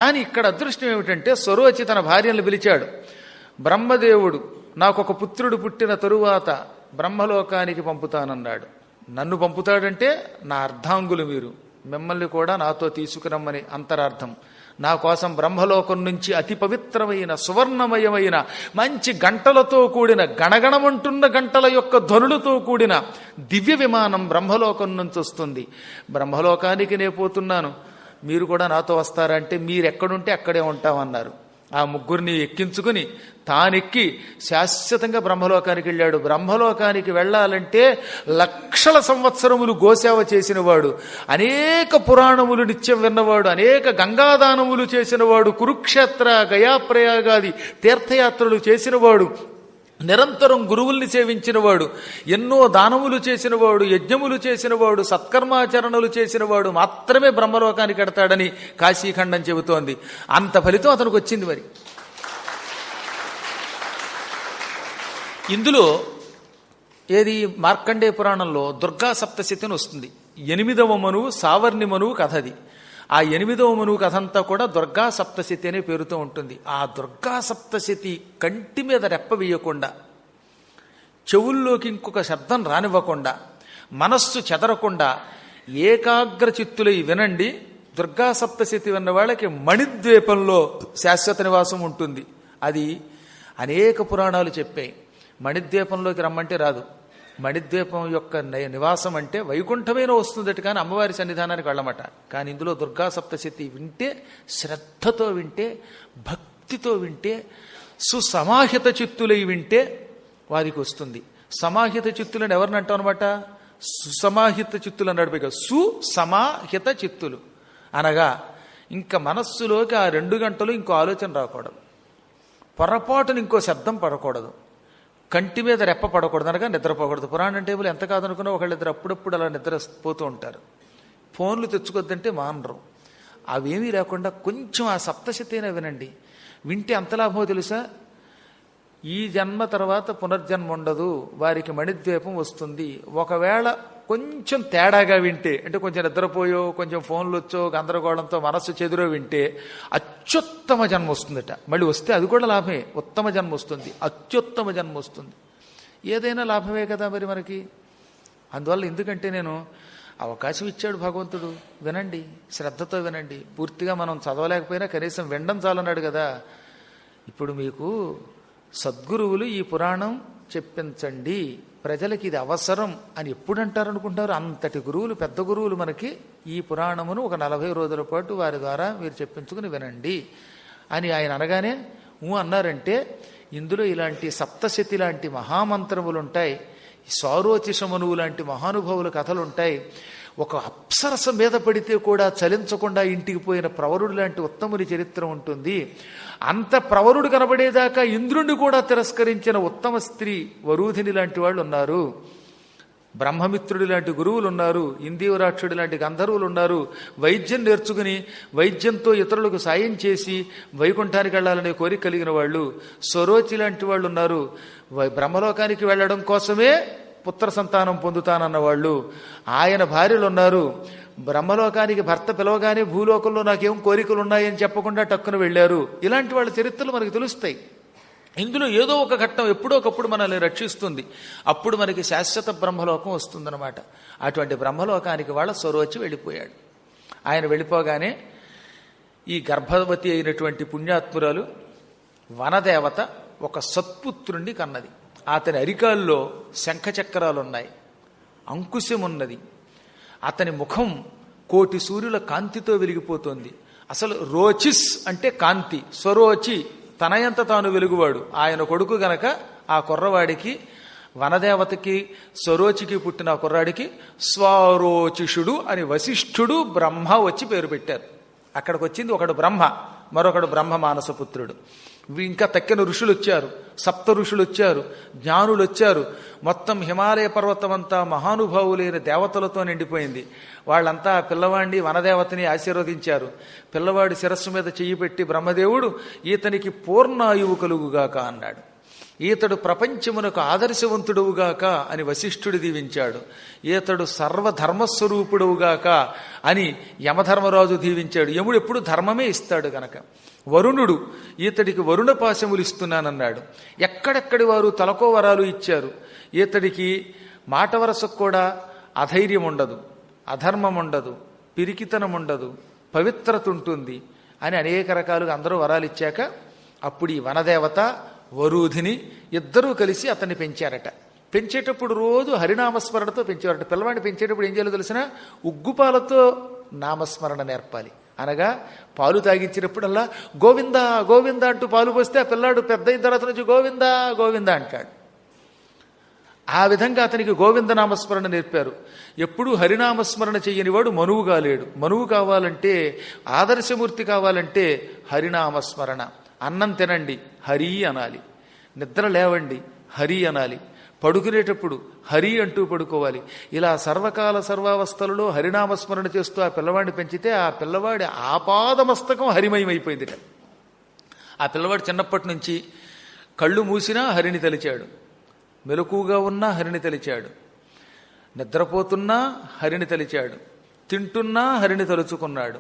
అని ఇక్కడ అదృష్టం ఏమిటంటే స్వరోచి తన భార్యను పిలిచాడు. బ్రహ్మదేవుడు నాకొక పుత్రుడు పుట్టిన తరువాత బ్రహ్మలోకానికి పంపుతానన్నాడు. నన్ను పంపుతాడంటే నా అర్ధాంగులు మీరు, మిమ్మల్ని కూడా నాతో తీసుకురమ్మని అంతరార్థం. నా కోసం బ్రహ్మలోకం నుంచి అతి పవిత్రమైన సువర్ణమయమైన మంచి గంటలతో కూడిన గణగణమంటున్న గంటల యొక్క ధ్వనులతో కూడిన దివ్య విమానం బ్రహ్మలోకం నుంచి వస్తుంది. బ్రహ్మలోకానికి నే పోతున్నాను, మీరు కూడా నాతో వస్తారంటే మీరెక్కడుంటే అక్కడే ఉంటామన్నారు. ఆ ముగ్గురిని ఎక్కించుకుని తానెక్కి శాశ్వతంగా బ్రహ్మలోకానికి వెళ్ళాడు. బ్రహ్మలోకానికి వెళ్ళాలంటే లక్షల సంవత్సరములు గోసేవ చేసినవాడు, అనేక పురాణములు నిత్యం విన్నవాడు, అనేక గంగాదానములు చేసినవాడు, కురుక్షేత్ర గయాప్రయాగాది తీర్థయాత్రలు చేసినవాడు, నిరంతరం గురువుల్ని సేవించినవాడు, ఎన్నో దానములు చేసినవాడు, యజ్ఞములు చేసినవాడు, సత్కర్మాచరణలు చేసినవాడు మాత్రమే బ్రహ్మలోకానికి ఎడతాడని కాశీఖండం చెబుతోంది. అంత ఫలితం అతనికి వచ్చింది. మరి ఇందులో ఏది మార్కండేయ పురాణంలో దుర్గా సప్తశతిని వస్తుంది. 8వ మనువు సావర్ణి మనువు కథది. ఆ 8వ మనువు కథ అంతా కూడా దుర్గా సప్తశతి అనే పేరుతో ఉంటుంది. ఆ దుర్గా సప్తశతి కంటి మీద రెప్ప వేయకుండా, చెవుల్లోకి ఇంకొక శబ్దం రానివ్వకుండా, మనస్సు చెదరకుండా ఏకాగ్ర చిత్తులై వినండి. దుర్గా సప్తశతి విన్న వాళ్ళకి మణిద్వీపంలో శాశ్వత నివాసం ఉంటుంది. అది అనేక పురాణాలు చెప్పాయి. మణిద్వీపంలోకి రమ్మంటే రాదు. మణిద్వీపం యొక్క నివాసం అంటే వైకుంఠమైన వస్తుందట, కానీ అమ్మవారి సన్నిధానానికి వెళ్ళమట. కానీ ఇందులో దుర్గా సప్తశతి వింటే, శ్రద్ధతో వింటే, భక్తితో వింటే, సుసమాహిత చిత్తులై వింటే వారికి వస్తుంది. సమాహిత చిత్తులను ఎవరిని అంటాం అనమాట? సుసమాహిత చిత్తులు అన్నాడు. పైగా సుసమాహిత చిత్తులు అనగా ఇంకా మనస్సులోకి ఆ 2 గంటలు ఇంకో ఆలోచన రాకూడదు, పొరపాటును ఇంకో శబ్దం పడకూడదు, కంటి మీద రెప్ప పడకూడదు, అనగా నిద్రపోకూడదు. పురాణం టేబుల్ ఎంత కాదనుకున్నా ఒకళ్ళిద్దరు అప్పుడప్పుడు అలా నిద్రపోతూ ఉంటారు. ఫోన్లు తెచ్చుకోద్దంటే మానరు. అవేమీ లేకుండా కొంచెం ఆ సప్తశతైనా వినండి. వింటే అంత లాభమో తెలుసా? ఈ జన్మ తర్వాత పునర్జన్మ ఉండదు, వారికి మణిద్వీపం వస్తుంది. ఒకవేళ కొంచెం తేడాగా వింటే, అంటే కొంచెం నిద్రపోయో, కొంచెం ఫోన్లు వచ్చో, గందరగోళంతో మనస్సు చెదురో వింటే అత్యుత్తమ జన్మ వస్తుందట. మళ్ళీ వస్తే అది కూడా లాభమే, ఉత్తమ జన్మ వస్తుంది, అత్యుత్తమ జన్మ వస్తుంది. ఏదైనా లాభమే కదా మరి మనకి. అందువల్ల ఎందుకంటే నేను అవకాశం ఇచ్చాడు భగవంతుడు, వినండి, శ్రద్ధతో వినండి. పూర్తిగా మనం చదవలేకపోయినా కనీసం వినడం చాలన్నాడు కదా. ఇప్పుడు మీకు సద్గురువులు ఈ పురాణం చెప్పించండి, ప్రజలకి ఇది అవసరం అని ఎప్పుడు అంటారనుకుంటారు? అంతటి గురువులు, పెద్ద గురువులు మనకి ఈ పురాణమును ఒక 40 రోజుల పాటు వారి ద్వారా మీరు చెప్పించుకుని వినండి అని ఆయన అనగానే అన్నారంటే ఇందులో ఇలాంటి సప్తశతి లాంటి మహామంత్రములు ఉంటాయి, సారోచిషమనువు లాంటి మహానుభావుల కథలుంటాయి. ఒక అప్సరస మీద పడితే కూడా చలించకుండా ఇంటికి పోయిన ప్రవరుడు లాంటి ఉత్తముని చరిత్ర ఉంటుంది. అంత ప్రవరుడు కనబడేదాకా ఇంద్రుణ్ణి కూడా తిరస్కరించిన ఉత్తమ స్త్రీ వరూధిని లాంటి వాళ్ళు ఉన్నారు. బ్రహ్మమిత్రుడి లాంటి గురువులు ఉన్నారు, ఇందీవరాక్షుడి లాంటి గంధర్వులు ఉన్నారు. వైద్యం నేర్చుకుని వైద్యంతో ఇతరులకు సాయం చేసి వైకుంఠానికి వెళ్లాలనే కోరిక కలిగిన వాళ్ళు. స్వరోచి లాంటి వాళ్ళు ఉన్నారు, బ్రహ్మలోకానికి వెళ్లడం కోసమే పుత్ర సంతానం పొందుతానన్న వాళ్ళు. ఆయన భార్యలు ఉన్నారు, బ్రహ్మలోకానికి భర్త పిలవగానే భూలోకంలో నాకేం కోరికలు ఉన్నాయని చెప్పకుండా టక్కున వెళ్ళారు. ఇలాంటి వాళ్ళ చరిత్రలు మనకు తెలుస్తాయి. ఇందులో ఏదో ఒక ఘట్టం ఎప్పుడో ఒకప్పుడు మనల్ని రక్షిస్తుంది. అప్పుడు మనకి శాశ్వత బ్రహ్మలోకం వస్తుందన్నమాట. అటువంటి బ్రహ్మలోకానికి వాళ్ళ స్వరోచి వెళ్ళిపోయాడు. ఆయన వెళ్ళిపోగానే ఈ గర్భవతి అయినటువంటి పుణ్యాత్మురాలు వనదేవత ఒక సత్పుత్రుణ్ణి కన్నది. అతని అరికాల్లో శంఖచక్రాలున్నాయి, అంకుశమున్నది. అతని ముఖం 1,000,000 సూర్యుల కాంతితో వెలిగిపోతోంది. అసలు రోచిస్ అంటే కాంతి, స్వరోచి తనయంత తాను వెలుగువాడు. ఆయన కొడుకు గనక ఆ కుర్రవాడికి, వనదేవతకి స్వరోచికి పుట్టిన ఆ కుర్రాడికి స్వారోచిషుడు అని వశిష్ఠుడు బ్రహ్మ వచ్చి పేరు పెట్టారు. అక్కడికి వచ్చింది ఒకడు బ్రహ్మ, మరొకడు బ్రహ్మ మానసపుత్రుడు. ఇంకా తక్కిన ఋషులు వచ్చారు, 7 ఋషులు వచ్చారు, జ్ఞానులు వచ్చారు. మొత్తం హిమాలయ పర్వతం అంతా మహానుభావులైన దేవతలతో నిండిపోయింది. వాళ్ళంతా ఆ పిల్లవాడిని వనదేవతని ఆశీర్వదించారు. పిల్లవాడి శిరస్సు మీద చెయ్యి పెట్టి బ్రహ్మదేవుడు ఈతనికి పూర్ణాయువు కలుగుగాక అన్నాడు. ఈతడు ప్రపంచమునకు ఆదర్శవంతుడవుగాక అని వశిష్ఠుడు దీవించాడు. ఈతడు సర్వధర్మస్వరూపుడవుగాక అని యమధర్మరాజు దీవించాడు. యముడు ఎప్పుడు ధర్మమే ఇస్తాడు గనక. వరుణుడు ఈతడికి వరుణ పాశములు ఇస్తున్నానన్నాడు. ఎక్కడెక్కడి వారు తలకో వరాలు ఇచ్చారు. ఈతడికి మాట వరసకు కూడా అధైర్యం ఉండదు, అధర్మం ఉండదు, పిరికితనం ఉండదు, పవిత్రత ఉంటుంది అని అనేక రకాలుగా అందరూ వరాలు ఇచ్చాక అప్పుడు ఈ వనదేవత వరూధిని ఇద్దరూ కలిసి అతన్ని పెంచారట. పెంచేటప్పుడు రోజు హరినామస్మరణతో పెంచేవారట. పిల్లవాడిని పెంచేటప్పుడు ఏం చేయాలో తెలిసిన ఉగ్గుపాలతో నామస్మరణ నేర్పాలి. అనగా పాలు తాగించినప్పుడల్లా గోవింద గోవింద అంటూ పాలు పోస్తే ఆ పిల్లాడు పెద్ద అయిన తర్వాత నుంచి గోవింద గోవింద అంటాడు. ఆ విధంగా అతనికి గోవింద నామస్మరణ నేర్పారు. ఎప్పుడూ హరినామస్మరణ చెయ్యనివాడు మనువు కాలేడు. మనువు కావాలంటే, ఆదర్శమూర్తి కావాలంటే హరినామస్మరణ. అన్నం తినండి హరి అనాలి, నిద్ర లేవండి హరి అనాలి, పడుకునేటప్పుడు హరి అంటూ పడుకోవాలి. ఇలా సర్వకాల సర్వావస్థలలో హరినామస్మరణ చేస్తూ ఆ పిల్లవాడిని పెంచితే ఆ పిల్లవాడి ఆపాదమస్తకం హరిమయమైపోయిందిట. ఆ పిల్లవాడు చిన్నప్పటి నుంచి కళ్ళు మూసినా హరిని తలిచాడు, మెలకుగా ఉన్నా హరిని తలిచాడు, నిద్రపోతున్నా హరిని తలిచాడు, తింటున్నా హరిని తలుచుకున్నాడు.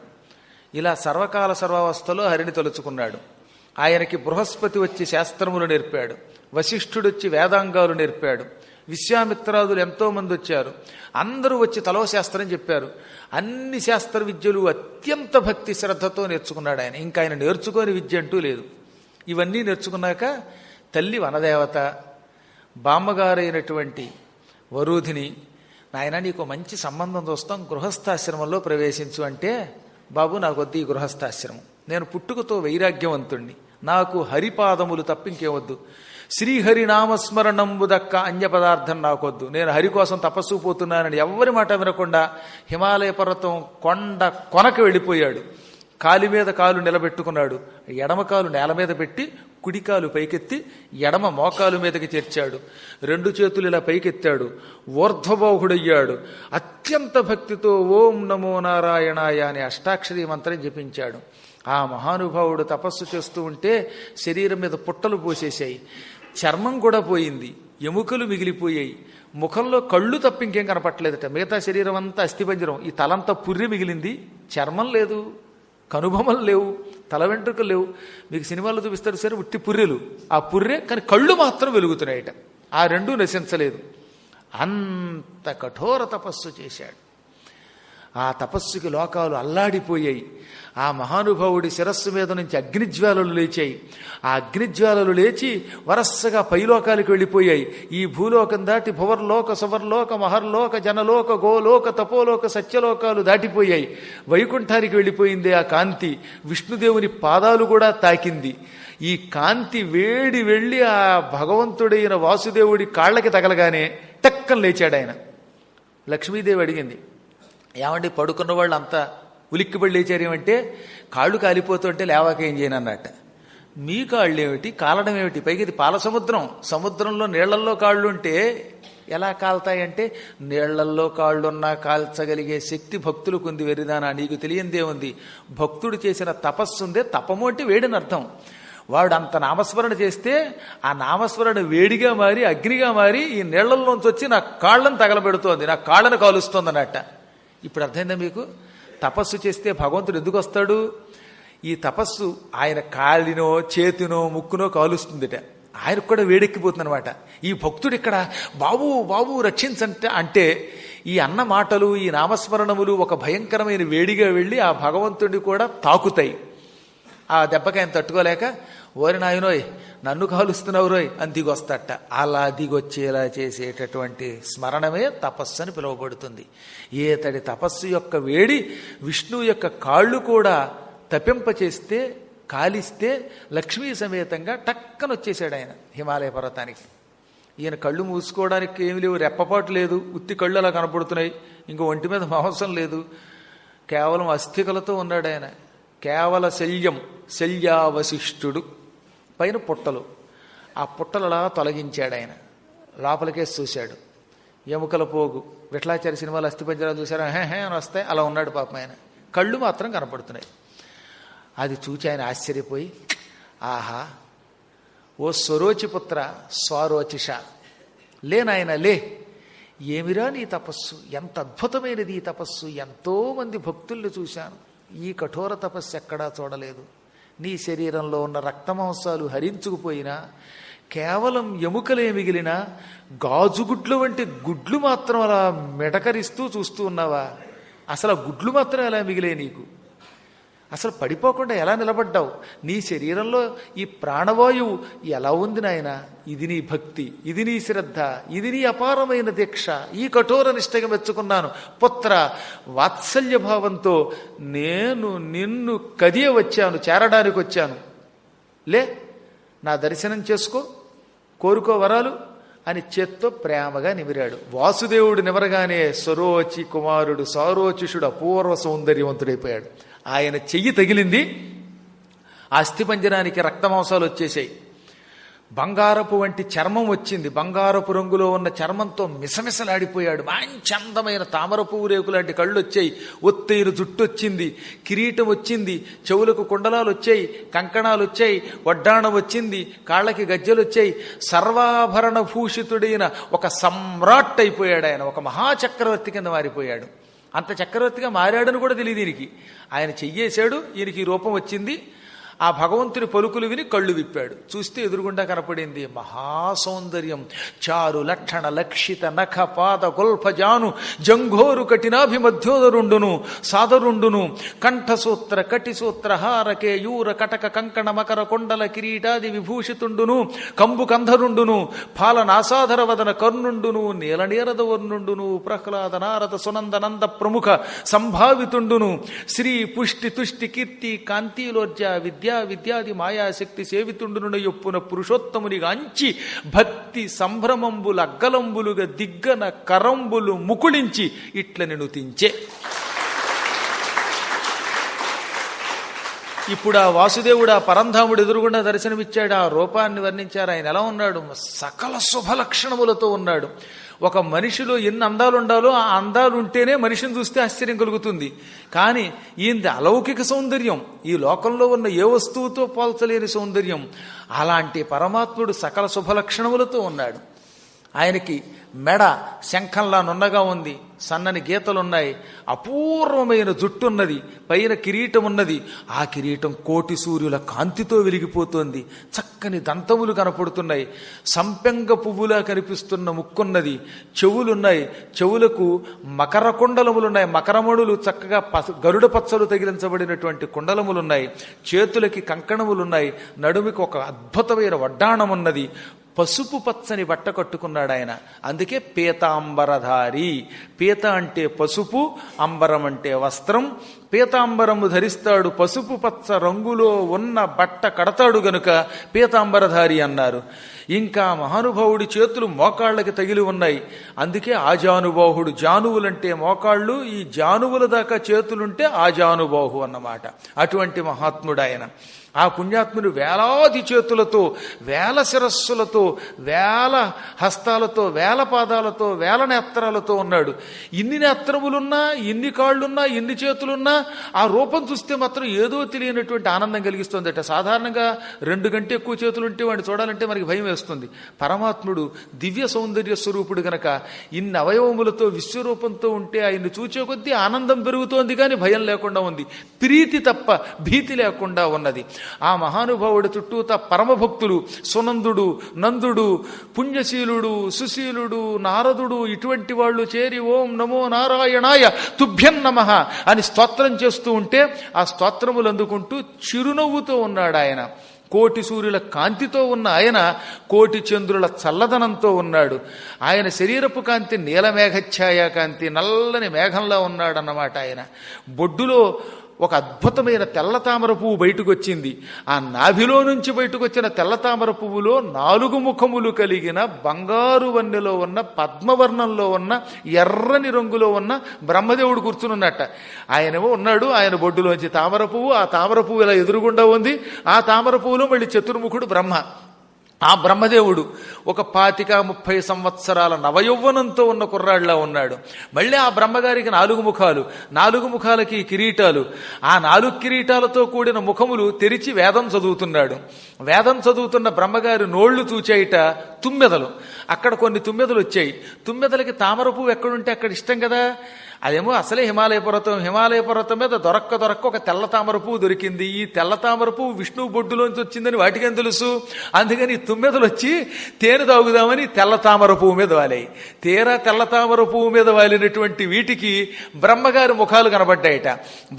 ఇలా సర్వకాల సర్వావస్థలో హరిని తలుచుకున్నాడు. ఆయనకి బృహస్పతి వచ్చి శాస్త్రములు నేర్పాడు, వశిష్ఠుడు వచ్చి వేదాంగాలు నేర్పాడు, విశ్వామిత్రాదులు ఎంతో మంది వచ్చారు. అందరూ వచ్చి తలో శాస్త్రం చెప్పారు. అన్ని శాస్త్ర విద్యలు అత్యంత భక్తి శ్రద్ధతో నేర్చుకున్నాడు ఆయన. ఇంకా ఆయన నేర్చుకోని విద్య అంటూ లేదు. ఇవన్నీ నేర్చుకున్నాక తల్లి వనదేవత బామ్మగారైనటువంటి వరూధిని, నాయన నీకు మంచి సంబంధం చూస్తాం, గృహస్థాశ్రమంలో ప్రవేశించు అంటే, బాబు నాకొద్దు ఈ గృహస్థాశ్రమం, నేను పుట్టుకతో వైరాగ్యవంతుణ్ణి, నాకు హరిపాదములు తప్పింకేవద్దు, శ్రీహరి నామస్మరణంబు దక్క అన్య పదార్థం నాకొద్దు, నేను హరి కోసం తపస్సు పోతున్నానని ఎవ్వరి మాట వినకుండా హిమాలయ పర్వతం కొండ కొనకు వెళ్ళిపోయాడు. కాలి మీద కాలు నిలబెట్టుకున్నాడు. ఎడమ కాలు నేల మీద పెట్టి కుడికాలు పైకెత్తి ఎడమ మోకాలు మీదకి చేర్చాడు. రెండు చేతులు ఇలా పైకెత్తాడు. ఊర్ధ్వబాహుడయ్యాడు. అత్యంత భక్తితో ఓం నమో నారాయణాయ అనే అష్టాక్షరీ మంత్రం జపించాడు. ఆ మహానుభావుడు తపస్సు చేస్తూ ఉంటే శరీరం మీద పుట్టలు పోసేశాయి, చర్మం కూడా పోయింది, ఎముకలు మిగిలిపోయాయి, ముఖంలో కళ్ళు తప్ప ఇంకేం కనపట్టలేదట. మిగతా శరీరం అంతా అస్థిపంజరం, ఈ తలంతా పుర్రె మిగిలింది, చర్మం లేదు, కనుబొమలు లేవు, తల వెంట్రుకలు లేవు. మీకు సినిమాల్లో చూపిస్తారు సరే ఉట్టి పుర్రెలు, ఆ పుర్రె కానీ కళ్ళు మాత్రం వెలుగుతున్నాయట. ఆ రెండూ నశించలేదు. అంత కఠోర తపస్సు చేశాడు. ఆ తపస్సుకి లోకాలు అల్లాడిపోయాయి. ఆ మహానుభావుడి శిరస్సు మీద నుంచి అగ్నిజ్వాలలు లేచాయి. ఆ అగ్నిజ్వాలలు లేచి వరస్సగా పైలోకాలకు వెళ్ళిపోయాయి. ఈ భూలోకం దాటి భువర్లోక సువర్లోక మహర్లోక జనలోక గోలోక తపోలోక సత్యలోకాలు దాటిపోయాయి. వైకుంఠానికి వెళ్ళిపోయింది ఆ కాంతి. విష్ణుదేవుని పాదాలు కూడా తాకింది. ఈ కాంతి వేడి వెళ్ళి ఆ భగవంతుడైన వాసుదేవుడి కాళ్ళకి తగలగానే టక్కన లేచాడు ఆయన. లక్ష్మీదేవి అడిగింది, ఏమండి పడుకున్న వాళ్ళు అంతా ఉలిక్కిపడి లేచారు ఏమంటే, కాళ్ళు కాలిపోతుంటే లేవాక ఏం చేయను అన్నట్ట. మీ కాళ్ళు ఏమిటి, కాలడం ఏమిటి, పైకి ఇది పాల సముద్రం, సముద్రంలో నీళ్లల్లో కాళ్ళు ఉంటే ఎలా కాల్తాయంటే, నీళ్లల్లో కాళ్ళున్నా కాల్చగలిగే శక్తి భక్తులకు ఉంది. వెరిదానా నీకు తెలియందేముంది, భక్తుడు చేసిన తపస్సుందే. తపము అంటే వేడిని అర్థం. వాడు అంత నామస్మరణ చేస్తే ఆ నామస్మరణ వేడిగా మారి అగ్నిగా మారి ఈ నీళ్లల్లోంచి వచ్చి నా కాళ్ళను తగలబెడుతోంది, నా కాళ్ళను కాలుస్తోంది అన్నట్ట. ఇప్పుడు అర్థమైందా మీకు? తపస్సు చేస్తే భగవంతుడు ఎందుకు వస్తాడు? ఈ తపస్సు ఆయన కాలినో చేతినో ముక్కునో కాలుస్తుందిట. ఆయనకు కూడా వేడెక్కిపోతుంది అనమాట. ఈ భక్తుడు ఇక్కడ బాబు బాబు రక్షించంటే అంటే ఈ అన్న మాటలు ఈ నామస్మరణములు ఒక భయంకరమైన వేడిగా వెళ్ళి ఆ భగవంతుడిని కూడా తాకుతాయి. ఆ దెబ్బకి ఆయన తట్టుకోలేక ఓరి నాయనోయ్ నన్ను కాలుస్తున్నావు రోయ్ అని దిగొస్తట. అలా దిగొచ్చేలా చేసేటటువంటి స్మరణమే తపస్సు అని పిలువబడుతుంది. ఏతడి తపస్సు యొక్క వేడి విష్ణువు యొక్క కాళ్ళు కూడా తపింపచేస్తే కాలిస్తే లక్ష్మీ సమేతంగా టక్కన వచ్చేసాడు ఆయన హిమాలయ పర్వతానికి. ఈయన కళ్ళు మూసుకోవడానికి ఏమి లేవు, రెప్పపాటు లేదు, ఉత్తి కళ్ళు అలా కనపడుతున్నాయి, ఇంకో ఒంటి మీద మాంసం లేదు, కేవలం అస్థికలతో ఉన్నాడు ఆయన. కేవల శల్యం, శల్యావశిష్ఠుడు. పైన పుట్టలు, ఆ పుట్టలలా తొలగించాడు ఆయన. లోపలికే చూశాడు. ఎముకల పోగు, విఠలాచార్య సినిమాలు అస్థిపంజరాలు చూశారు, హే అని వస్తాయి, అలా ఉన్నాడు పాపం ఆయన. కళ్ళు మాత్రం కనపడుతున్నాయి. అది చూచి ఆయన ఆశ్చర్యపోయి, ఆహా ఓ స్వరోచిపుత్ర స్వారోచిష, లే నాయన లే. ఏమిరా నీ తపస్సు, ఎంత అద్భుతమైనది ఈ తపస్సు. ఎంతోమంది భక్తుల్ని చూశాను, ఈ కఠోర తపస్సు ఎక్కడా చూడలేదు. నీ శరీరంలో ఉన్న రక్తమాంసాలు హరించుకుపోయినా, కేవలం ఎముకలే మిగిలిన గాజుగుడ్లు వంటి గుడ్లు మాత్రం అలా మెడకరిస్తూ చూస్తూ ఉన్నావా? అసలు ఆ గుడ్లు మాత్రం ఎలా మిగిలే నీకు? అసలు పడిపోకుండా ఎలా నిలబడ్డావు? నీ శరీరంలో ఈ ప్రాణవాయువు ఎలా ఉంది నాయన? ఇది నీ భక్తి, ఇది నీ శ్రద్ధ, ఇది నీ అపారమైన దీక్ష. ఈ కఠోర నిష్టగా మెచ్చుకున్నాను. పుత్ర, వాత్సల్య భావంతో నేను నిన్ను కదియ వచ్చాను, చేరడానికి వచ్చాను. లే, నా దర్శనం చేసుకో, కోరుకో వరాలు అని చేత్తో ప్రేమగా నిమిరాడు. వాసుదేవుడు నిమరగానే సరోచి కుమారుడు సారోచిషుడు అపూర్వ సౌందర్యవంతుడైపోయాడు. ఆయన చెయ్యి తగిలింది, ఆ అస్థిపంజరానికి రక్తమాంసాలు వచ్చేసాయి. బంగారపు వంటి చర్మం వచ్చింది. బంగారపు రంగులో ఉన్న చర్మంతో మిసమిసలాడిపోయాడు. మంచి అందమైన తామర పువ్వు రేకు లాంటి కళ్ళు వచ్చాయి. ఒత్తైన జుట్టు వచ్చింది, కిరీటం వచ్చింది, చెవులకు కుండలాలు వచ్చాయి, కంకణాలు వచ్చాయి, వడ్డాణం వచ్చింది, కాళ్ళకి గజ్జెలు వచ్చాయి. సర్వాభరణ భూషితుడైన ఒక సమ్రాట్ అయిపోయాడు ఆయన. ఒక మహాచక్రవర్తి కింద మారిపోయాడు. అంత చక్రవర్తిగా మారాడని కూడా తెలియదు ఈయనకి. ఆయన చెయ్యేశాడు, ఈయనకి ఈ రూపం వచ్చింది. ఆ భగవంతుని పలుకులు విని కళ్ళు విప్పాడు. చూస్తే ఎదురుగుండా కనపడింది మహాసౌందర్యం. చారు లక్షణ లక్షిత నఖ పాద గొల్ఫజాను జంఘోరు కఠినాభిమధ్యోదరుండును సాదరుండును కంఠసూత్ర కటిసూత్ర హార కేయూర కటక కంకణ మకర కొండల కిరీటాది విభూషితుండును కంబు కంధరుండును పాలనాసాధర వదన కర్ణుండును నీలనీరద వర్ణుండును ప్రహ్లాద నారద సునందనంద ప్రముఖ సంభావితుండును శ్రీ పుష్టి తుష్టి కీర్తి కాంతిలోర్జ విద్యాది మాయాశక్తి సేవితుండునున యొప్పున పురుషోత్తమునిగా అంచి భక్తి సంభ్రమంబులు అగ్గలంబులుగా దిగ్గన కరంబులు ముకుళించి ఇట్ల నినుతించే. ఇప్పుడు ఆ వాసుదేవుడు, ఆ పరంధాముడు ఎదురుగుండా దర్శనమిచ్చాడు. ఆ రూపాన్ని వర్ణించారు. ఆయన ఎలా ఉన్నాడు? సకల శుభలక్షణములతో ఉన్నాడు. ఒక మనిషిలో ఎన్ని అందాలు ఉండాలో ఆ అందాలు ఉంటేనే మనిషిని చూస్తే ఆశ్చర్యం కలుగుతుంది. కానీ ఈయనది అలౌకిక సౌందర్యం, ఈ లోకంలో ఉన్న ఏ వస్తువుతో పోల్చలేని సౌందర్యం. అలాంటి పరమాత్ముడు సకల శుభలక్షణములతో ఉన్నాడు. ఆయనకి మెడ శంఖంలా నున్నగా ఉంది, సన్నని గీతలున్నాయి, అపూర్వమైన జుట్టున్నది, పైన కిరీటం ఉన్నది. ఆ కిరీటం కోటి సూర్యుల కాంతితో వెలిగిపోతోంది. చక్కని దంతములు కనపడుతున్నాయి, సంపెంగ పువ్వులా కనిపిస్తున్న ముక్కున్నది, చెవులున్నాయి, చెవులకు మకర కుండలములున్నాయి, మకరమణులు చక్కగా గరుడ పచ్చలు తగిలించబడినటువంటి కుండలములున్నాయి, చేతులకి కంకణములున్నాయి, నడుమికి ఒక అద్భుతమైన వడ్డాణమున్నది, పసుపు పచ్చని బట్ట కట్టుకున్నాడు ఆయన. అందుకే పీతాంబరధారి. పీత అంటే పసుపు, అంబరం అంటే వస్త్రం. పీతాంబరము ధరిస్తాడు, పసుపు పచ్చ రంగులో ఉన్న బట్ట కడతాడు గనుక పీతాంబరధారి అన్నారు. ఇంకా మహానుభావుడి చేతులు మోకాళ్ళకి తగిలి ఉన్నాయి, అందుకే ఆజానుబాహుడు. జానువులంటే మోకాళ్ళు, ఈ జానువుల దాకా చేతులుంటే ఆజానుబాహు అన్నమాట. అటువంటి మహాత్ముడు ఆయన. ఆ పుణ్యాత్ముడు వేలాది చేతులతో, వేల శిరస్సులతో, వేల హస్తాలతో, వేల పాదాలతో, వేల నేత్రాలతో ఉన్నాడు. ఇన్ని నేత్రములున్నా, ఇన్ని కాళ్ళున్నా, ఇన్ని చేతులున్నా ఆ రూపం చూస్తే మాత్రం ఏదో తెలియనటువంటి ఆనందం కలిగిస్తుందట. సాధారణంగా 2 కంటే ఎక్కువ చేతులు ఉంటే వాడిని చూడాలంటే మనకి భయం వేస్తుంది. పరమాత్ముడు దివ్య సౌందర్య స్వరూపుడు గనక ఇన్ని అవయవములతో విశ్వరూపంతో ఉంటే ఆయన్ని చూచే కొద్దీ ఆనందం పెరుగుతోంది, కానీ భయం లేకుండా ఉంది. ప్రీతి తప్ప భీతి లేకుండా ఉన్నది. ఆ మహానుభావుడి చుట్టూతా పరమభక్తులు సునందుడు, నందుడు, పుణ్యశీలుడు, సుశీలుడు, నారదుడు ఇటువంటి వాళ్ళు చేరి ఓం నమో నారాయణాయ తుభ్యం నమః అని స్తోత్రం చేస్తూ ఉంటే ఆ స్తోత్రములు అందుకుంటూ చిరునవ్వుతో ఉన్నాడు ఆయన. కోటి సూర్యుల కాంతితో ఉన్న ఆయన కోటి చంద్రుల చల్లదనంతో ఉన్నాడు. ఆయన శరీరపు కాంతి నీలమేఘఛాయ కాంతి, నల్లని మేఘంలా ఉన్నాడన్నమాట. ఆయన బొడ్డులో ఒక అద్భుతమైన తెల్ల తామర పువ్వు బయటకు వచ్చింది. ఆ నాభిలో నుంచి బయటకు వచ్చిన తెల్ల తామర పువ్వులో 4 ముఖములు కలిగిన బంగారు వన్నెలో ఉన్న పద్మవర్ణంలో ఉన్న ఎర్రని రంగులో ఉన్న బ్రహ్మదేవుడు కూర్చునున్నట్ట. ఆయనేమో ఉన్నాడు, ఆయన బొడ్డులోంచి తామర పువ్వు, ఆ తామర పువ్వు ఇలా ఎదురుగుండా ఉంది. ఆ తామర పువ్వులో మళ్ళీ చతుర్ముఖుడు బ్రహ్మ. ఆ బ్రహ్మదేవుడు ఒక 25-30 సంవత్సరాల నవయౌవనంతో ఉన్న కుర్రాడిలా ఉన్నాడు. మళ్ళీ ఆ బ్రహ్మగారికి 4 ముఖాలు, 4 ముఖాలకి కిరీటాలు, ఆ 4 కిరీటాలతో కూడిన ముఖములు తెరిచి వేదం చదువుతున్నాడు. వేదం చదువుతున్న బ్రహ్మగారి నోళ్లు చూచాయిట తుమ్మెదలు. అక్కడ కొన్ని తుమ్మెదలు వచ్చాయి. తుమ్మెదలకి తామర పువ్వు ఎక్కడుంటే అక్కడ ఇష్టం కదా. అదేమో అసలే హిమాలయ పర్వతం మీద దొరక్క ఒక తెల్ల తామర పువ్వు దొరికింది. ఈ తెల్ల తామర పువ్వు విష్ణువు బొడ్డులోంచి వచ్చిందని వాటికేం తెలుసు. అందుకని తుమ్మెదలు వచ్చి తేనె తాగుదామని తెల్ల తామర పువ్వు మీద వాలాయి. తీరా తెల్ల తామర పువ్వు మీద వాలినటువంటి వీటికి బ్రహ్మగారి ముఖాలు కనబడ్డాయట.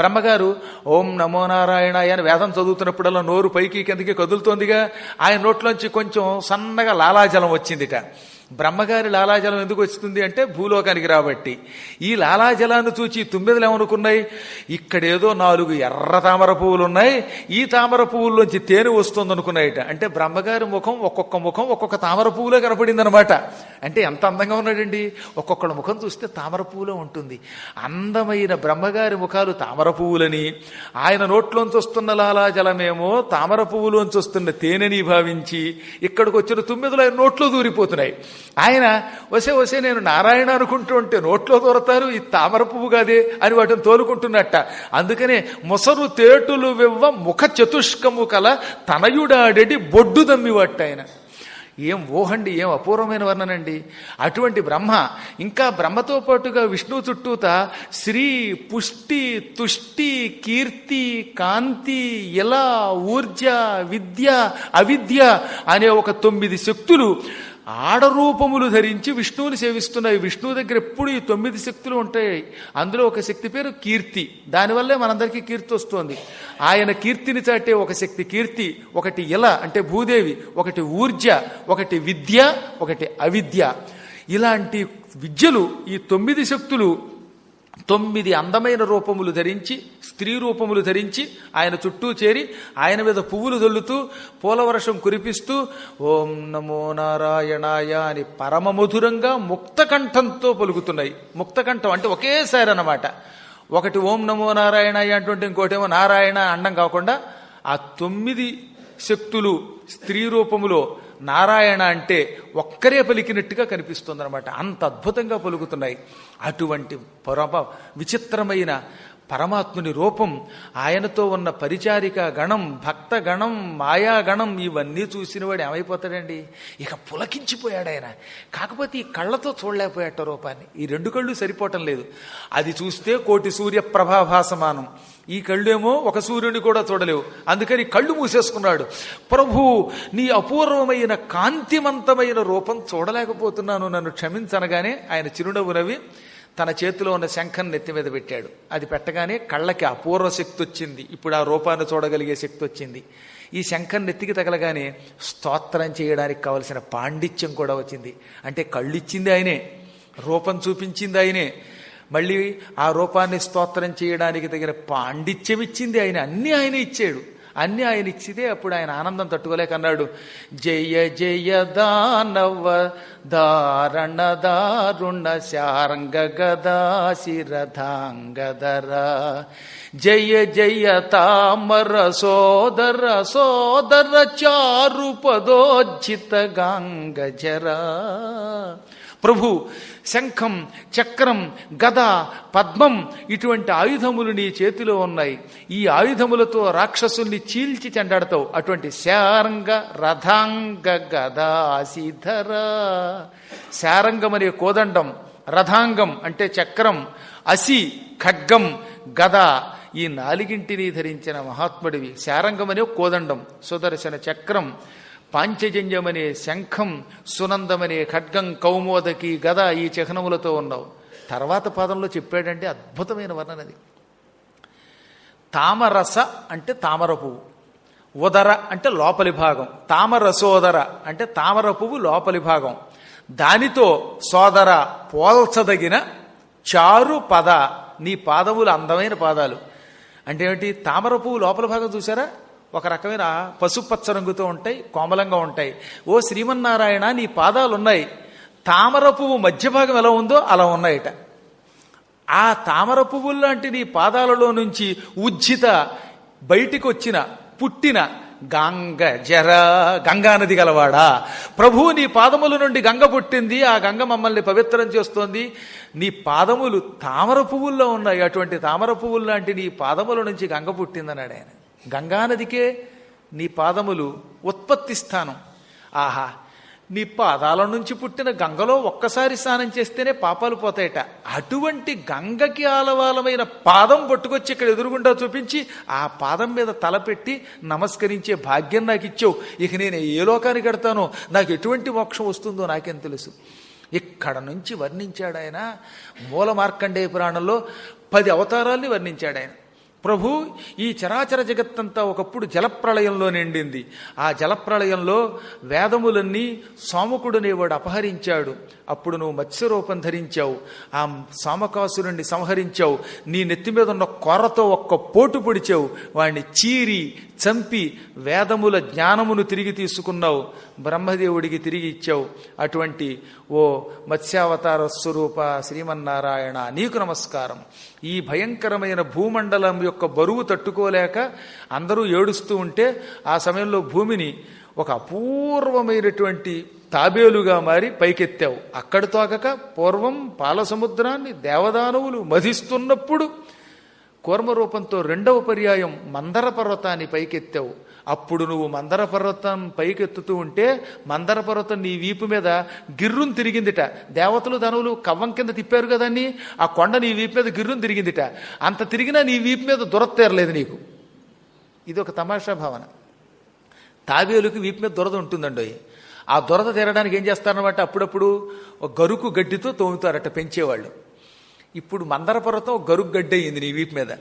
బ్రహ్మగారు ఓం నమో నారాయణాయ అని వేదం చదువుతున్నప్పుడల్లా నోరు పైకి కిందకి కదులుతోందిగా. ఆయన నోట్లోంచి కొంచెం సన్నగా లాలాజలం వచ్చిందిట. బ్రహ్మగారి లాలాజలం ఎందుకు వస్తుంది అంటే భూలోకానికి రాబట్టి. ఈ లాలాజలాన్ని చూచి తుమ్మెదలు ఏమనుకున్నాయి, ఇక్కడేదో 4 ఎర్ర తామర పువ్వులు ఉన్నాయి, ఈ తామర పువ్వుల్లోంచి తేనె వస్తుంది అనుకున్నాయట. అంటే బ్రహ్మగారి ముఖం ఒక్కొక్క తామర పువ్వులో కనపడింది అనమాట. అంటే ఎంత అందంగా ఉన్నాడండి. ఒక్కొక్కళ్ళ ముఖం చూస్తే తామర పువ్వులో ఉంటుంది. అందమైన బ్రహ్మగారి ముఖాలు తామర పువ్వులని, ఆయన నోట్లోంచి వస్తున్న లాలాజలమేమో తామర పువ్వులోంచి వస్తున్న తేనెని భావించి ఇక్కడికి వచ్చిన తుమ్మెదలు ఆయన నోట్లో దూరిపోతున్నాయి. ఆయన వసే నేను నారాయణ అనుకుంటూ ఉంటే నోట్లో దూరతారు, ఈ తామర పువ్వు కాదే అని వాటిని తోలుకుంటున్నట్ట. అందుకనే మొసరు తేటులు వెవ్వ ముఖ చతుష్కము కల తనయుడాడెడి బొడ్డు దమ్మివట్ట ఆయన. ఏం ఊహండి, ఏం అపూర్వమైన వర్ణనండి. అటువంటి బ్రహ్మ ఇంకా బ్రహ్మతో పాటుగా విష్ణువు చుట్టూత శ్రీ, పుష్టి, తుష్టి, కీర్తి, కాంతి, ఇలా, ఊర్జ, విద్య, అవిద్య అనే ఒక 9 శక్తులు ఆడరూపములు ధరించి విష్ణువుని సేవిస్తున్నాయి. విష్ణువు దగ్గర ఎప్పుడు ఈ 9 శక్తులు ఉంటాయి. అందులో ఒక శక్తి పేరు కీర్తి. దానివల్లే మనందరికీ కీర్తి వస్తుంది. ఆయన కీర్తిని చాటే ఒక శక్తి కీర్తి, ఒకటి ఇల అంటే భూదేవి, ఒకటి ఊర్జ, ఒకటి విద్య, ఒకటి అవిద్య. ఇలాంటి విద్యలు ఈ 9 శక్తులు 9 అందమైన రూపములు ధరించి, స్త్రీ రూపములు ధరించి ఆయన చుట్టూ చేరి ఆయన మీద పువ్వులు జల్లుతూ పూలవర్షం కురిపిస్తూ ఓం నమో నారాయణాయ అని పరమమధురంగా ముక్తకంఠంతో పలుకుతున్నాయి. ముక్తకంఠం అంటే ఒకేసారి అన్నమాట. ఒకటి ఓం నమో నారాయణాయ అంటుంటే ఇంకోటేమో నారాయణ అండం కాకుండా ఆ 9 శక్తులు స్త్రీ రూపములో నారాయణ అంటే ఒక్కరే పలికినట్టుగా కనిపిస్తుందన్నమాట. అంత అద్భుతంగా పలుకుతున్నాయి. అటువంటి విచిత్రమైన పరమాత్ముని రూపం, ఆయనతో ఉన్న పరిచారిక గణం, భక్త గణం, మాయాగణం ఇవన్నీ చూసిన వాడు ఏమైపోతాడండి, ఇక పులకించిపోయాడు ఆయన. కాకపోతే ఈ కళ్ళతో చూడలేకపోయాట రూపాన్ని. ఈ 2 కళ్ళు సరిపోవటం లేదు. అది చూస్తే 1,000,000 సూర్యప్రభాభాసమానం. ఈ కళ్ళేమో ఒక సూర్యుని కూడా చూడలేవు. అందుకని కళ్ళు మూసేసుకున్నాడు. ప్రభు, నీ అపూర్వమైన కాంతిమంతమైన రూపం చూడలేకపోతున్నాను, నన్ను క్షమించనగానే ఆయన చిరునవ్వు నవ్వి తన చేతిలో ఉన్న శంఖం నెత్తి మీద పెట్టాడు. అది పెట్టగానే కళ్ళకి అపూర్వ శక్తి వచ్చింది. ఇప్పుడు ఆ రూపాన్ని చూడగలిగే శక్తి వచ్చింది. ఈ శంఖం నెత్తికి తగలగానే స్తోత్రం చేయడానికి కావలసిన పాండిత్యం కూడా వచ్చింది. అంటే కళ్ళు ఇచ్చింది ఆయనే, రూపం చూపించింది ఆయనే, మళ్ళీ ఆ రూపాన్ని స్తోత్రం చేయడానికి తగిన పాండిత్యం ఇచ్చింది ఆయన. అన్నీ ఆయన ఇచ్చాడు. అన్నీ ఆయన ఇచ్చితే అప్పుడు ఆయన ఆనందం తట్టుకోలేక అన్నాడు, జయ జయ దానవ దారణ దారుణ శార్ంగ గదా శిరధాంగధర జయ జయ తామర సోదర సోదర చారు పదోజ్జిత గాంగజరా. ప్రభు, శంఖం, చక్రం, గద, పద్మం ఇటువంటి ఆయుధములు నీ చేతిలో ఉన్నాయి. ఈ ఆయుధములతో రాక్షసుల్ని చీల్చి చెండాడతావు. అటువంటి శారంగ రథాంగ గదాసిధర. శారంగం అనే కోదండం, రథాంగం అంటే చక్రం, అసి ఖడ్గం, గద ఈ 4గింటిని ధరించిన మహాత్ముడివి. శారంగం అనే కోదండం, సుదర్శన చక్రం, పాంచజన్యమనే శంఖం, సునందమనే ఖడ్గం, కౌమోదకి, గద ఈ చిహ్నములతో ఉన్నావు. తర్వాత పాదంలో చెప్పాడంటే అద్భుతమైన వర్ణనది. తామరస అంటే తామర పువ్వు, ఉదర అంటే లోపలి భాగం, తామరసోదర అంటే తామర పువ్వు లోపలి భాగం, దానితో సోదర పోల్చదగిన చారు పద నీ పాదములు అందమైన పాదాలు. అంటే ఏమిటి, తామర పువ్వు లోపల భాగం చూసారా, ఒక రకమైన పసుపచ్చ రంగుతో ఉంటాయి, కోమలంగా ఉంటాయి. ఓ శ్రీమన్నారాయణ, నీ పాదాలున్నాయి, తామర పువ్వు మధ్య భాగం ఎలా ఉందో అలా ఉన్నాయట. ఆ తామర పువ్వుల్లాంటి నీ పాదాలలో నుంచి ఉజ్జిత బయటికి వచ్చిన పుట్టిన గంగ జర, గంగా నది గలవాడా, ప్రభువు నీ పాదముల నుండి గంగ పుట్టింది, ఆ గంగ మమ్మల్ని పవిత్రం చేస్తోంది, నీ పాదములు తామర పువ్వుల్లో ఉన్నాయి, అటువంటి తామర పువ్వులు లాంటి నీ పాదముల నుంచి గంగ పుట్టిందన్నాడు ఆయన. గంగానదికే నీ పాదములు ఉత్పత్తి స్థానం. ఆహా, నీ పాదాల నుంచి పుట్టిన గంగలో ఒక్కసారి స్నానం చేస్తేనే పాపాలు పోతాయట. అటువంటి గంగకి ఆలవాలమైన పాదం పట్టుకొచ్చి ఇక్కడ ఎదురుగుండా చూపించి ఆ పాదం మీద తలపెట్టి నమస్కరించే భాగ్యం నాకు ఇచ్చావు. ఇక నేను ఏ లోకానికి కడతానో, నాకు ఎటువంటి మోక్షం వస్తుందో నాకేం తెలుసు. ఇక్కడ నుంచి వర్ణించాడు ఆయన. మూల మార్కండేయ పురాణంలో 10 అవతారాల్ని వర్ణించాడు ఆయన. ప్రభు, ఈ చరాచర జగత్తంతా ఒకప్పుడు జలప్రళయంలో నిండింది. ఆ జలప్రళయంలో వేదములన్నీ సోమకుడనేవాడు అపహరించాడు. అప్పుడు నువ్వు మత్స్యరూపం ధరించావు, ఆ సామకాసురుణ్ణి సంహరించావు. నీ నెత్తి మీద ఉన్న కొర్రతో ఒక్క పోటు పొడిచావు, వాణ్ణి చీరి చంపి వేదముల జ్ఞానమును తిరిగి తీసుకున్నావు, బ్రహ్మదేవుడికి తిరిగి ఇచ్చావు. అటువంటి ఓ మత్స్యావతార స్వరూప శ్రీమన్నారాయణ, నీకు నమస్కారం. ఈ భయంకరమైన భూమండలం యొక్క బరువు తట్టుకోలేక అందరూ ఏడుస్తూ ఉంటే ఆ సమయంలో భూమిని ఒక అపూర్వమైనటువంటి తాబేలుగా మారి పైకెత్తావు. అక్కడితో ఆగక పూర్వం పాలసముద్రాన్ని దేవదానవులు మధిస్తున్నప్పుడు కూర్మరూపంతో 2వ పర్యాయం మందర పర్వతాన్ని పైకెత్తావు. అప్పుడు నువ్వు మందర పర్వతం పైకెత్తుతూ ఉంటే మందర పర్వతం నీ వీపు మీద గిర్రును తిరిగిందిట. దేవతలు ధనువులు కవ్వం కింద తిప్పారు కదన్నీ, ఆ కొండ నీ వీపు మీద గిర్రును తిరిగిందిట. అంత తిరిగినా నీ వీపు మీద దురదతేరలేదు నీకు. ఇది ఒక తమాషా భావన. తాబేలుకి వీపు మీద దురద ఉంటుందండి. ఆ దురద తీరడానికి ఏం చేస్తారన్నమాట, అప్పుడప్పుడు ఒక గరుకు గడ్డితో తోముతారట పెంచేవాళ్ళు. ఇప్పుడు మందర పర్వతం గరుకు గడ్డి అయింది నీ వీపు మీద.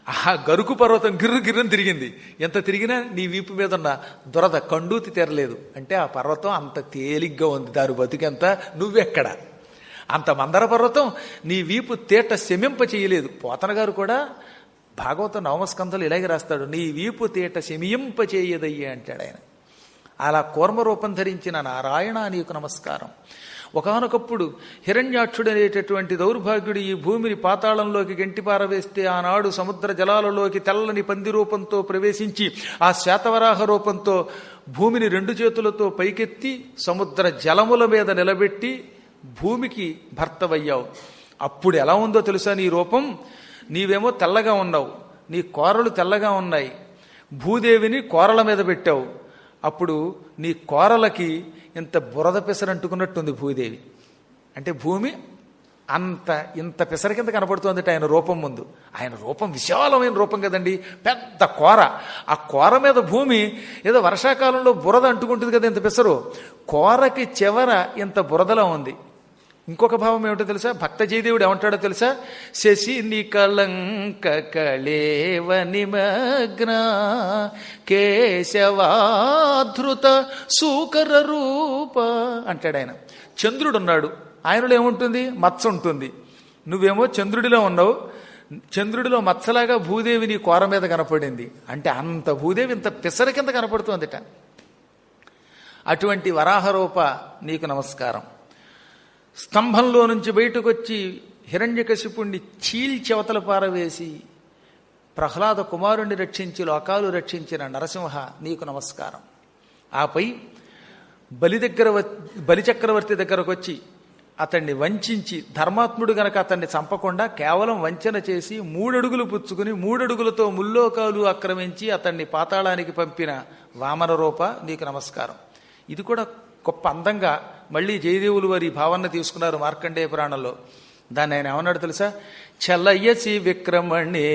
ఆ గరుకు పర్వతం గిర్రుని తిరిగింది. ఎంత తిరిగినా నీ వీపు మీద ఉన్న దురద కండూతి తెరలేదు. అంటే ఆ పర్వతం అంత తేలిగ్గా ఉంది, దాని బతుకెంత, నువ్వెక్కడ. అంత మందర పర్వతం నీ వీపు తేట శమింప చేయలేదు. పోతన గారు కూడా భాగవతం 9వ స్కంధంలో ఇలాగే రాస్తాడు, నీ వీపు తేట శమింప చేయదయ్యే అంటాడు ఆయన. అలా కూర్మరూపం ధరించిన నారాయణ నీకు నమస్కారం. ఒకానొకప్పుడు హిరణ్యాక్షుడు అనేటటువంటి దౌర్భాగ్యుడు ఈ భూమిని పాతాళంలోకి గెంటి పారవేస్తే ఆనాడు సముద్ర జలాలలోకి తెల్లని పంది రూపంతో ప్రవేశించి ఆ శ్వేతవరాహ రూపంతో భూమిని 2 చేతులతో పైకెత్తి సముద్ర జలముల మీద నిలబెట్టి భూమికి భర్తవయ్యావు. అప్పుడు ఎలా ఉందో తెలుసా నీ రూపం? నీవేమో తెల్లగా ఉన్నావు, నీ కోరలు తెల్లగా ఉన్నాయి. భూదేవిని కోరల మీద పెట్టావు. అప్పుడు నీ కోరలకి ఇంత బురద పిసరంటుకున్నట్టుంది భూదేవి. అంటే భూమి ఇంత పిసర కింద కనపడుతోందట ఆయన రూపం ముందు. ఆయన రూపం విశాలమైన రూపం కదండి, పెద్ద కోర. ఆ కోర మీద భూమి ఏదో వర్షాకాలంలో బురద అంటుకుంటుంది కదా, ఇంత పిసరు. కోరకి చివర ఇంత బురదలా ఉంది. ఇంకొక భావం ఏమిటో తెలుసా? భక్త జయదేవుడు ఏమంటాడో తెలుసా? శశి నికలంక కళేవ నిమగ్న కేశవాధృత సూకర రూప అంటాడు ఆయన. చంద్రుడున్నాడు, ఆయనలో ఏముంటుంది? మత్స ఉంటుంది. నువ్వేమో చంద్రుడిలో ఉన్నావు, చంద్రుడిలో మత్సలాగా భూదేవి నీ కోర మీద కనపడింది. అంటే అంత భూదేవి ఇంత పిసర కింద కనపడుతోందిట. అటువంటి వరాహరూప నీకు నమస్కారం. స్తంభంలో నుంచి బయటకు వచ్చి హిరణ్యకశిపుణ్ణి చీల్చెవతల పారవేసి ప్రహ్లాద కుమారుణ్ణి రక్షించి లోకాలు రక్షించిన నరసింహ నీకు నమస్కారం. ఆపై బలిచక్రవర్తి దగ్గరకు వచ్చి అతన్ని వంచి ధర్మాత్ముడు గనక అతన్ని చంపకుండా కేవలం వంచన చేసి 3 అడుగులు పుచ్చుకుని 3 అడుగులతో ముల్లోకాలు ఆక్రమించి అతన్ని పాతాళానికి పంపిన వామన రూప నీకు నమస్కారం. ఇది కూడా గొప్ప అందంగా మళ్ళీ జయదేవులు వారి భావన తీసుకున్నారు మార్కండేయ పురాణంలో. దాన్ని ఆయన ఏమన్నాడు తెలుసా? చలయసి విక్రమణే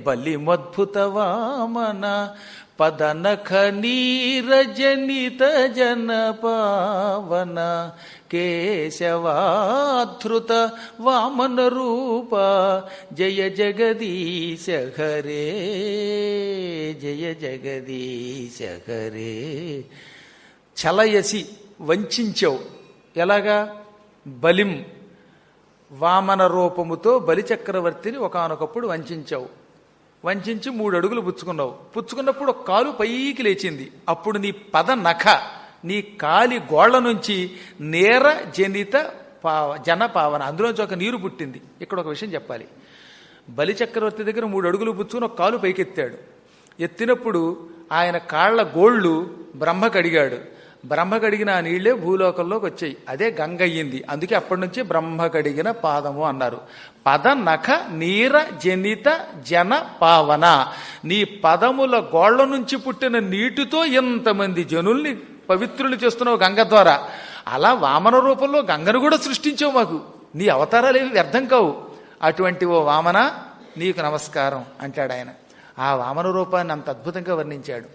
బలిమద్భుత వామన పదనఖ నీరజనిత జన పావన కేశవాధృత వామన రూప జయ జగదీశ హరే జయ జగదీశ హరే. చలయసి వంచావు. ఎలాగా? బలిం వామన రూపముతో బలిచక్రవర్తిని ఒకానొకప్పుడు వంచావు. వంచి 3 అడుగులు పుచ్చుకున్నావు. పుచ్చుకున్నప్పుడు ఒక కాలు పైకి లేచింది. అప్పుడు నీ పద నఖ, నీ కాలి గోళ్ల నుంచి నేర జనిత జన పావన, అందులోంచి ఒక నీరు పుట్టింది. ఇక్కడ ఒక విషయం చెప్పాలి. బలిచక్రవర్తి దగ్గర 3 అడుగులు పుచ్చుకుని ఒక కాలు పైకెత్తాడు. ఎత్తినప్పుడు ఆయన కాళ్ల గోళ్లు బ్రహ్మ కడిగాడు. బ్రహ్మ కడిగిన ఆ నీళ్లే భూలోకంలోకి వచ్చాయి. అదే గంగ అయ్యింది. అందుకే అప్పటి నుంచి బ్రహ్మ కడిగిన పాదము అన్నారు. పద నఖ నీర జనిత జన పావన. నీ పదముల గోళ్ల నుంచి పుట్టిన నీటితో ఎంతమంది జనుల్ని పవిత్రులు చేస్తున్నావు గంగ ద్వారా. అలా వామన రూపంలో గంగను కూడా సృష్టించావు. మాకు నీ అవతారాలేవి వ్యర్థం కావు. అటువంటి ఓ వామన నీకు నమస్కారం అంటాడు ఆయన. ఆ వామన రూపాన్ని అంత అద్భుతంగా వర్ణించాడు.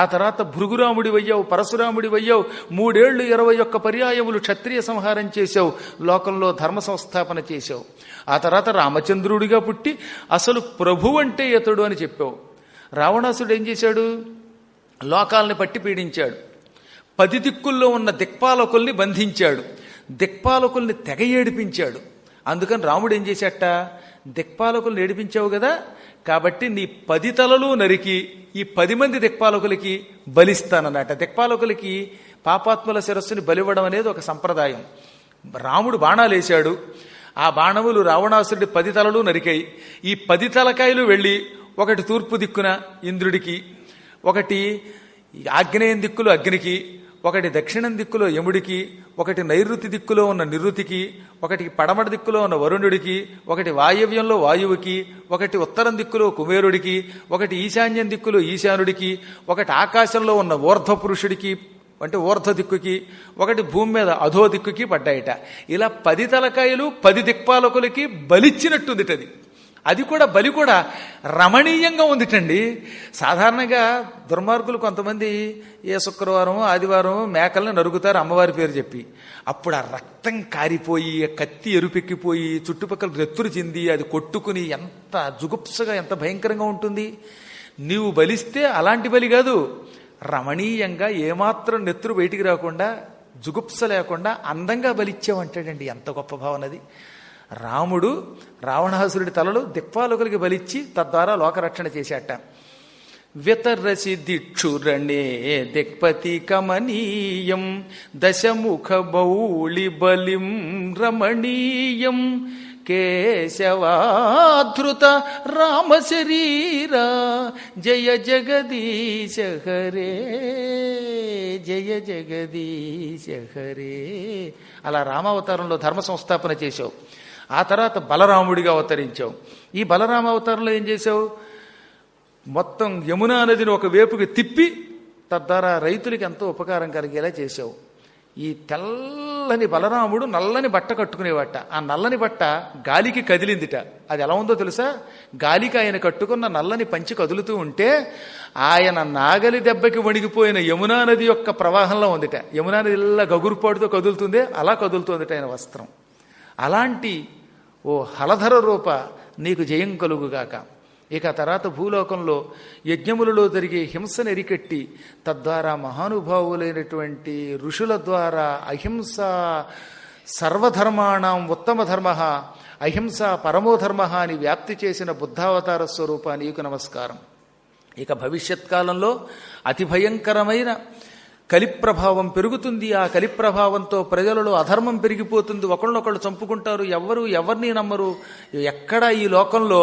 ఆ తర్వాత భృగురాముడి వయ్యావు, పరశురాముడి వయ్యావు, 3 ఏళ్లు 21 పర్యాయములు క్షత్రియ సంహారం చేశావు, లోకంలో ధర్మ సంస్థాపన చేశావు. ఆ తర్వాత రామచంద్రుడిగా పుట్టి అసలు ప్రభు అంటే ఇతడు అని చెప్పావు. రావణాసుడు ఏం చేశాడు? లోకాలని పట్టి పీడించాడు. 10 దిక్కుల్లో ఉన్న దిక్పాలకుల్ని బంధించాడు. దిక్పాలకుల్ని తెగ ఏడిపించాడు. అందుకని రాముడు ఏం చేశాట? దిక్పాలకుల్ని ఏడిపించావు కదా, కాబట్టి నీ 10 తలలు నరికి ఈ 10 మంది దిక్పాలకులకి బలిస్తానన్నట. దిక్పాలకులకి పాపాత్ముల శిరస్సుని బలివ్వడం అనేది ఒక సంప్రదాయం. రాముడు బాణాలేశాడు. ఆ బాణములు రావణాసురుడి 10 తలలు నరికాయి. ఈ 10 తలకాయలు వెళ్ళి ఒకటి తూర్పు దిక్కున ఇంద్రుడికి, ఒకటి ఆగ్నేయం దిక్కులో అగ్నికి, ఒకటి దక్షిణం దిక్కులో యముడికి, ఒకటి నైరుతి దిక్కులో ఉన్న నిరుతికి, ఒకటి పడమటి దిక్కులో ఉన్న వరుణుడికి, ఒకటి వాయవ్యంలో వాయువుకి, ఒకటి ఉత్తరం దిక్కులో కుబేరుడికి, ఒకటి ఈశాన్యం దిక్కులో ఈశానుడికి, ఒకటి ఆకాశంలో ఉన్న ఊర్ధ్వ పురుషుడికి అంటే ఊర్ధ్వ దిక్కుకి, ఒకటి భూమి మీద అధో దిక్కుకి పడ్డాయిట. ఇలా 10 తలకాయలు 10 దిక్పాలకులకి బలిచ్చినట్టుందిటది. అది కూడా బలి కూడా రమణీయంగా ఉందిటండి. సాధారణంగా దుర్మార్గులు కొంతమంది ఏ శుక్రవారం ఆదివారం మేకల్ని నరుగుతారు అమ్మవారి పేరు చెప్పి. అప్పుడు ఆ రక్తం కారిపోయి, కత్తి ఎరుపెక్కిపోయి, చుట్టుపక్కల రెత్తురు చెంది అది కొట్టుకుని ఎంత జుగుప్సగా ఎంత భయంకరంగా ఉంటుంది. నీవు బలిస్తే అలాంటి బలి కాదు, రమణీయంగా ఏమాత్రం నెత్తురు బయటికి రాకుండా జుగుప్స లేకుండా అందంగా బలిచ్చావంటాడండి. ఎంత గొప్ప భావనది. రాముడు రావణాసురుడి తలలు దిక్పాలకులకి బలిచ్చి తద్వారా లోకరక్షణ చేశాట. వితరసి దిక్షురణే దిక్పతి కమనీయం దశముఖ బౌళి బలిం రమణీయం కేశవాధృత రామ శరీరా జయ జగదీశ హరే జయ జగదీశ హరే. అలా రామావతారంలో ధర్మ సంస్థాపన చేశావు. ఆ తర్వాత బలరాముడిగా అవతరించావు. ఈ బలరామ అవతారంలో ఏం చేశావు? మొత్తం యమునా నదిని ఒక వేపుకి తిప్పి తద్వారా రైతులకి ఎంతో ఉపకారం కలిగేలా చేశావు. ఈ తెల్లని బలరాముడు నల్లని బట్ట కట్టుకునేవాట. ఆ నల్లని బట్ట గాలికి కదిలిందిట. అది ఎలా ఉందో తెలుసా? గాలికి ఆయన కట్టుకున్న నల్లని పంచి కదులుతూ ఉంటే ఆయన నాగలి దెబ్బకి వణిగిపోయిన యమునా నది యొక్క ప్రవాహంలో ఉందిట. యమునా నది ఇలా గగురుపాటుతో కదులుతుందే అలా కదులుతోందిట ఆయన వస్త్రం. అలాంటి ఓ హలధర రూప నీకు జయం కలుగుగాక. ఇక తర్వాత భూలోకంలో యజ్ఞములలో జరిగే హింసను ఎరికెట్టి తద్వారా మహానుభావులైనటువంటి ఋషుల ద్వారా అహింస సర్వధర్మాణం ఉత్తమ ధర్మ అహింస పరమోధర్మ అని వ్యాప్తి చేసిన బుద్ధావతార స్వరూప నీకు నమస్కారం. ఇక భవిష్యత్ కాలంలో అతి భయంకరమైన కలిప్రభావం పెరుగుతుంది. ఆ కలిప్రభావంతో ప్రజలలో అధర్మం పెరిగిపోతుంది. ఒకళ్ళనొకళ్ళు చంపుకుంటారు. ఎవరిని నమ్మరు. ఎక్కడా ఈ లోకంలో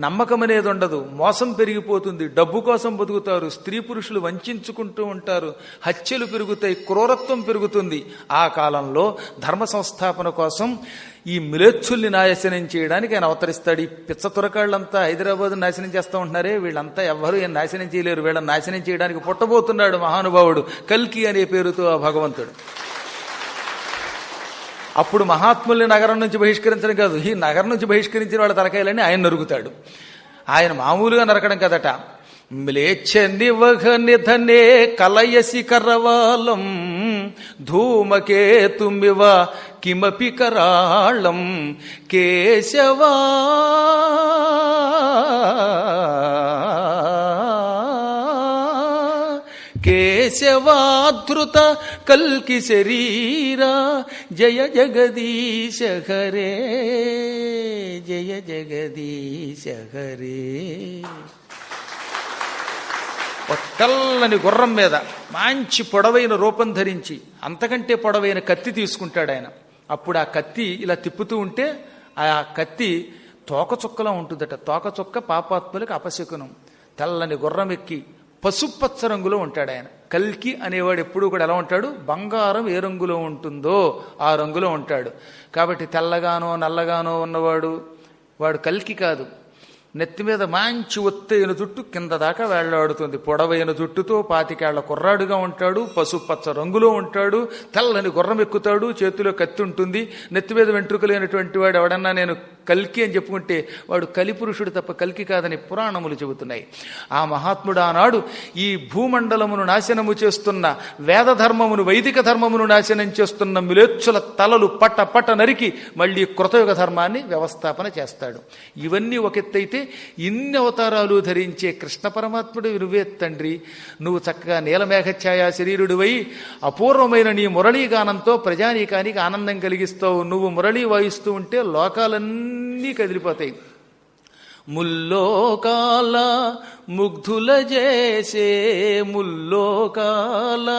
నమ్మకం అనేది ఉండదు. మోసం పెరిగిపోతుంది. డబ్బు కోసం బతుకుతారు. స్త్రీ పురుషులు వంచుకుంటూ ఉంటారు. హత్యలు పెరుగుతాయి. క్రూరత్వం పెరుగుతుంది. ఆ కాలంలో ధర్మ సంస్థాపన కోసం ఈ మిలేచ్చుల్ని నాశనం చేయడానికి ఆయన అవతరిస్తాడు. ఈ పిచ్చ తురకాళ్ళంతా హైదరాబాద్ నాశనం చేస్తూ ఉంటున్నారే, వీళ్ళంతా ఎవ్వరూ ఏం నాశనం చేయలేరు. వీళ్ళని నాశనం చేయడానికి పుట్టబోతున్నాడు మహానుభావుడు కల్కి అనే పేరుతో ఆ భగవంతుడు. అప్పుడు మహాత్ముల్ని నగరం నుంచి బహిష్కరించడం కాదు, ఈ నగరం నుంచి బహిష్కరించిన వాళ్ళ తలకాయలన్నీ ఆయన నరుగుతాడు. ఆయన మామూలుగా నరకడం కదట. మ్లేచ్ఛ నివహ నిధనే కలయసి కరవాలం ధూమకేతుమివ కిమపి కరాళం కేశవా కేశవాధృత కల్కి శరీరా జయ జగదీశ హరే జయ జగదీశ హరే. తెల్లని గుర్రం మీద మంచి పొడవైన రూపం ధరించి అంతకంటే పొడవైన కత్తి తీసుకుంటాడు ఆయన. అప్పుడు ఆ కత్తి ఇలా తిప్పుతూ ఉంటే ఆ కత్తి తోకచుక్కలా ఉంటుందట. తోకచుక్క పాపాత్ములకు అపశకునం. తెల్లని గుర్రం ఎక్కి పసుపచ్చ రంగులో ఉంటాడు ఆయన. కల్కి అనేవాడు ఎప్పుడూ కూడా ఎలా ఉంటాడు? బంగారం ఏ రంగులో ఉంటుందో ఆ రంగులో ఉంటాడు. కాబట్టి తెల్లగానో నల్లగానో ఉన్నవాడు వాడు కల్కి కాదు. నెత్తి మీద మంచి ఒత్తైన జుట్టు కింద దాకా వేళ్లాడుతుంది, పొడవైన జుట్టుతో 25 కుర్రాడుగా ఉంటాడు, పసుపచ్చ రంగులో ఉంటాడు, తెల్లని గుర్రం ఎక్కుతాడు, చేతిలో కత్తి ఉంటుంది, నెత్తి మీద వెంట్రుకలేనటువంటి వాడు ఎవడన్నా నేను కల్కి అని చెప్పుకుంటే వాడు కలిపురుషుడు తప్ప కల్కి కాదని పురాణములు చెబుతున్నాయి. ఆ మహాత్ముడు ఆనాడు ఈ భూమండలమును నాశనము చేస్తున్న వేద ధర్మమును, వైదిక ధర్మమును నాశనం చేస్తున్న మిలేచ్చుల తలలు పట్ట పట్ట నరికి మళ్ళీ కృతయుగ ధర్మాన్ని వ్యవస్థాపన చేస్తాడు. ఇవన్నీ ఒక ఎత్తైతే ఇన్ని అవతారాలు ధరించే కృష్ణ పరమాత్ముడు నువ్వే తండ్రి. నువ్వు చక్కగా నీలమేఘఛాయా శరీరుడివై అపూర్వమైన నీ మురళీగానంతో ప్రజానీకానికి ఆనందం కలిగిస్తావు. నువ్వు మురళీ వాయిస్తూ ఉంటే లోకాలన్నీ కదిలిపోతాయి. ముల్లోకాల ముగ్ధుల చేసే, ముల్లోకాల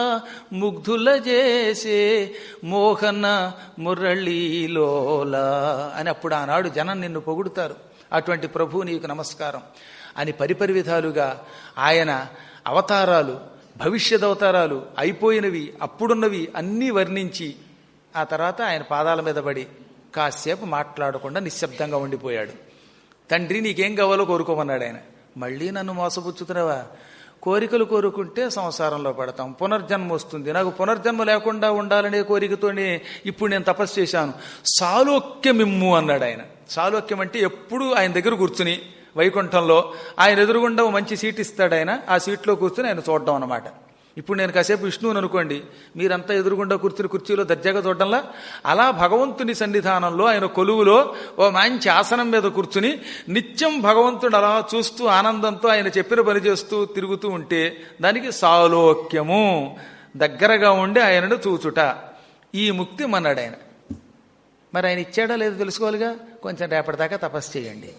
ముగ్ధుల చేసే మోహన మురళీలోల అని అప్పుడు ఆనాడు జనం నిన్ను పొగుడుతారు. అటువంటి ప్రభు నీకు నమస్కారం అని పరిపరి విధాలుగా ఆయన అవతారాలు, భవిష్యత్ అవతారాలు, అయిపోయినవి అప్పుడున్నవి అన్నీ వర్ణించి ఆ తర్వాత ఆయన పాదాల మీద పడి కాసేపు మాట్లాడకుండా నిశ్శబ్దంగా ఉండిపోయాడు. తండ్రి నీకేం కావాలో కోరుకోమన్నాడు ఆయన. మళ్ళీ నన్ను మోసపుచ్చుతున్నావా? కోరికలు కోరుకుంటే సంసారంలో పడతాం, పునర్జన్మ వస్తుంది. నాకు పునర్జన్మ లేకుండా ఉండాలనే కోరికతోనే ఇప్పుడు నేను తపస్సు చేశాను. సాలోక్యమిమ్ము అన్నాడు ఆయన. సాలోక్యం అంటే ఎప్పుడు ఆయన దగ్గర కూర్చుని వైకుంఠంలో ఆయన ఎదురుగుండా మంచి సీట్ ఇస్తాడు ఆయన. ఆ సీట్లో కూర్చుని ఆయన చూడడం అన్నమాట. ఇప్పుడు నేను కాసేపు విష్ణువుని అనుకోండి, మీరంతా ఎదురుగుండా కూర్చుని కుర్చీలో దర్జాగా చూడడంలా అలా భగవంతుని సన్నిధానంలో ఆయన కొలువులో ఓ మంచి ఆసనం మీద కూర్చుని నిత్యం భగవంతుడు అలా చూస్తూ ఆనందంతో ఆయన చెప్పిన పని చేస్తూ తిరుగుతూ ఉంటే దానికి సాలోక్యము, దగ్గరగా ఉండి ఆయనను చూచుట, ఈ ముక్తి మన్నాడు ఆయన. మరి ఆయన ఇచ్చాడా లేదో తెలుసుకోవాలిగా. కొంచెం రేపటిదాకా తపస్సు చేయండి.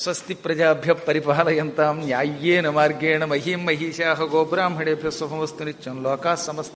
స్వస్తి ప్రజాభ్య పరిపాలయంతాం న్యాయ్యేన మార్గేణ మహీం మహిషాః గోబ్రాహ్మణేభ్యః శుభమస్తు నిత్యం లోకాః సమస్త